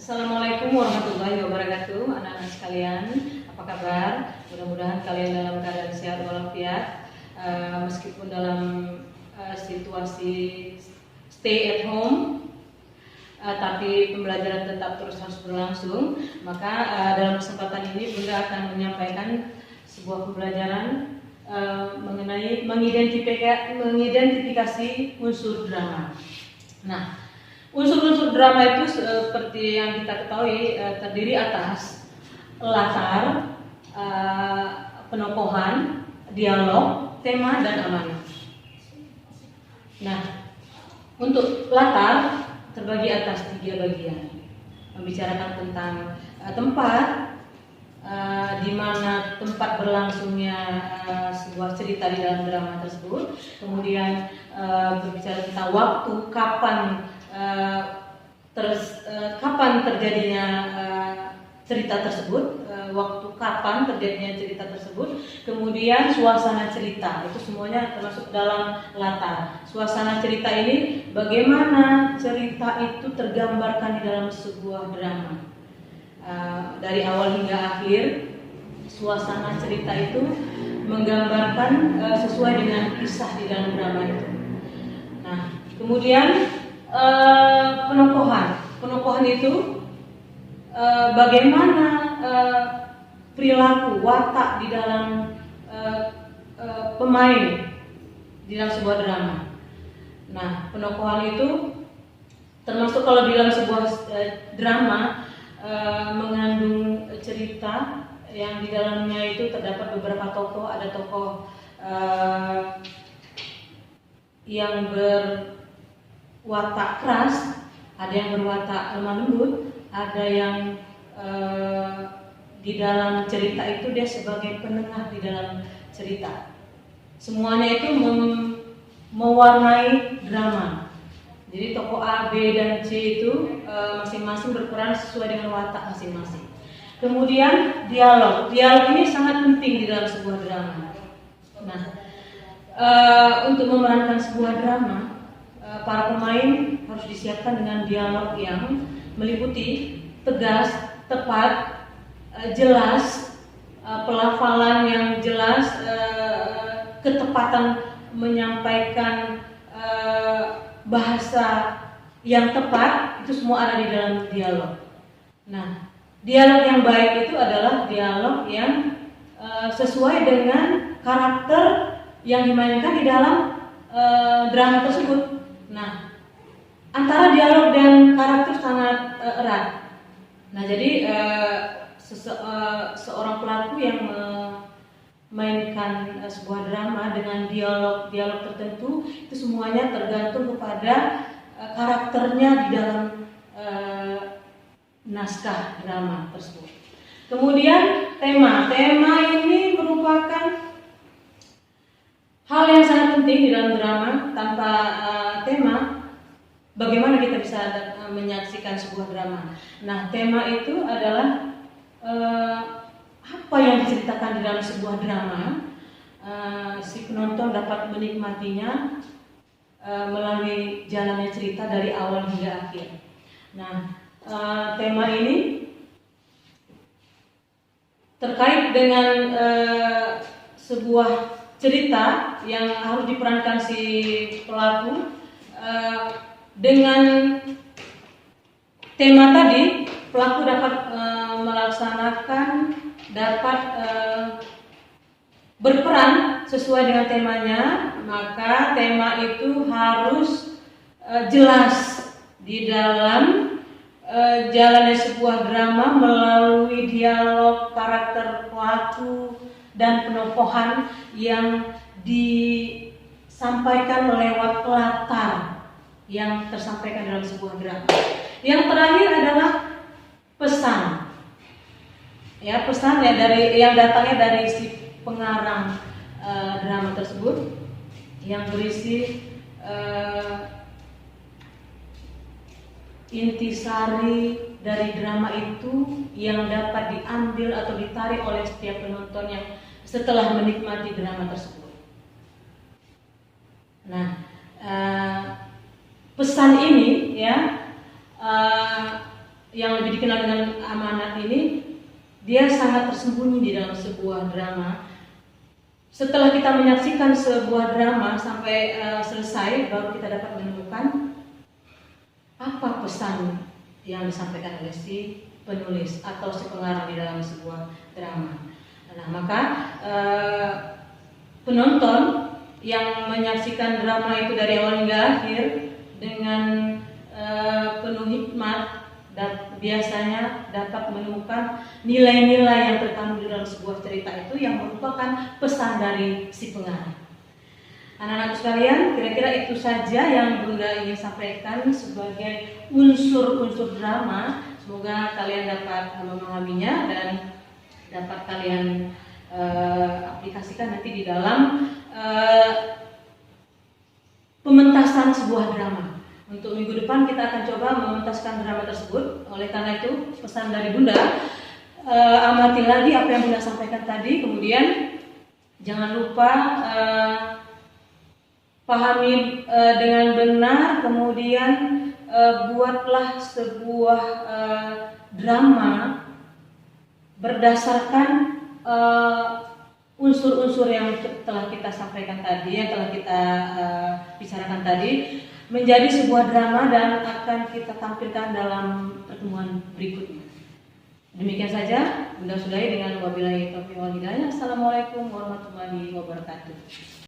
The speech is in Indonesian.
Assalamualaikum warahmatullahi wabarakatuh, anak-anak sekalian. Apa kabar? Mudah-mudahan kalian dalam keadaan sehat walafiat. Meskipun dalam situasi stay at home, tapi pembelajaran tetap terus harus berlangsung. Maka dalam kesempatan ini Bunda akan menyampaikan sebuah pembelajaran mengenai mengidentifikasi unsur drama. Nah, unsur-unsur drama itu seperti yang kita ketahui terdiri atas latar, penokohan, dialog, tema, dan amanah. Nah, untuk latar terbagi atas 3 bagian, membicarakan tentang tempat, di mana tempat berlangsungnya sebuah cerita di dalam drama tersebut, kemudian berbicara tentang waktu, kapan terjadinya cerita tersebut, waktu kapan terjadinya cerita tersebut, kemudian suasana cerita, itu semuanya termasuk dalam latar. Suasana cerita ini bagaimana cerita itu tergambarkan di dalam sebuah drama, dari awal hingga akhir. Suasana cerita itu menggambarkan sesuai dengan kisah di dalam drama itu. Nah, kemudian penokohan itu bagaimana perilaku watak di dalam pemain di dalam sebuah drama. Nah, penokohan itu termasuk kalau di dalam sebuah drama mengandung cerita yang di dalamnya itu terdapat beberapa tokoh. Ada tokoh yang berwatak keras, ada yang berwatak lemah lembut, ada yang di dalam cerita itu dia sebagai penengah di dalam cerita. Semuanya itu mewarnai drama. Jadi tokoh A, B, dan C itu masing-masing berperan sesuai dengan watak masing-masing. Kemudian dialog ini sangat penting di dalam sebuah drama. Nah, untuk memerankan sebuah drama, para pemain harus disiapkan dengan dialog yang meliputi tegas, tepat, jelas, pelafalan yang jelas, ketepatan menyampaikan bahasa yang tepat, itu semua ada di dalam dialog. Nah, dialog yang baik itu adalah dialog yang sesuai dengan karakter yang dimainkan di dalam drama tersebut. Nah, antara dialog dan karakter sangat erat. Nah, jadi seorang pelaku yang memainkan sebuah drama dengan dialog tertentu, itu semuanya tergantung kepada karakternya di dalam naskah drama tersebut. Kemudian tema ini merupakan hal yang sangat penting di dalam drama. Tanpa tema, bagaimana kita bisa menyaksikan sebuah drama? Nah, tema itu adalah apa yang diceritakan di dalam sebuah drama. Si penonton dapat menikmatinya melalui jalannya cerita dari awal hingga akhir. Nah, tema ini terkait dengan sebuah cerita yang harus diperankan si pelaku. Dengan tema tadi, pelaku dapat dapat berperan sesuai dengan temanya. Maka tema itu harus jelas di dalam jalannya sebuah drama melalui dialog karakter pelaku dan penokohan yang disampaikan lewat latar yang tersampaikan dalam sebuah drama. Yang terakhir adalah pesan. Ya, pesan ya yang datangnya dari si pengarang drama tersebut, yang berisi intisari dari drama itu yang dapat diambil atau ditarik oleh setiap penonton yang setelah menikmati drama tersebut. Nah, pesan ini ya yang lebih dikenal dengan Amanat ini, dia sangat tersembunyi di dalam sebuah drama. Setelah kita menyaksikan sebuah drama sampai selesai, baru kita dapat menemukan apa pesan yang disampaikan oleh si penulis atau si pengarang di dalam sebuah drama. Nah, maka penonton yang menyaksikan drama itu dari awal hingga akhir dengan penuh hikmat dan biasanya dapat menemukan nilai-nilai yang terkandung di dalam sebuah cerita itu yang merupakan pesan dari si pengarang. Anak-anak sekalian, kira-kira itu saja yang Bunda ingin sampaikan sebagai unsur-unsur drama. Semoga kalian dapat memahaminya dan dapat kalian aplikasikan nanti di dalam pementasan sebuah drama. Untuk minggu depan kita akan coba mementaskan drama tersebut. Oleh karena itu, pesan dari Bunda, amati lagi apa yang Bunda sampaikan tadi. Kemudian jangan lupa pahami dengan benar, kemudian buatlah sebuah drama berdasarkan unsur-unsur yang telah kita sampaikan tadi, yang telah kita bicarakan tadi, menjadi sebuah drama dan akan kita tampilkan dalam pertemuan berikutnya. Demikian saja, Bunda sudahi dengan wabillahi taufiq wal hidayah. Assalamualaikum warahmatullahi wabarakatuh.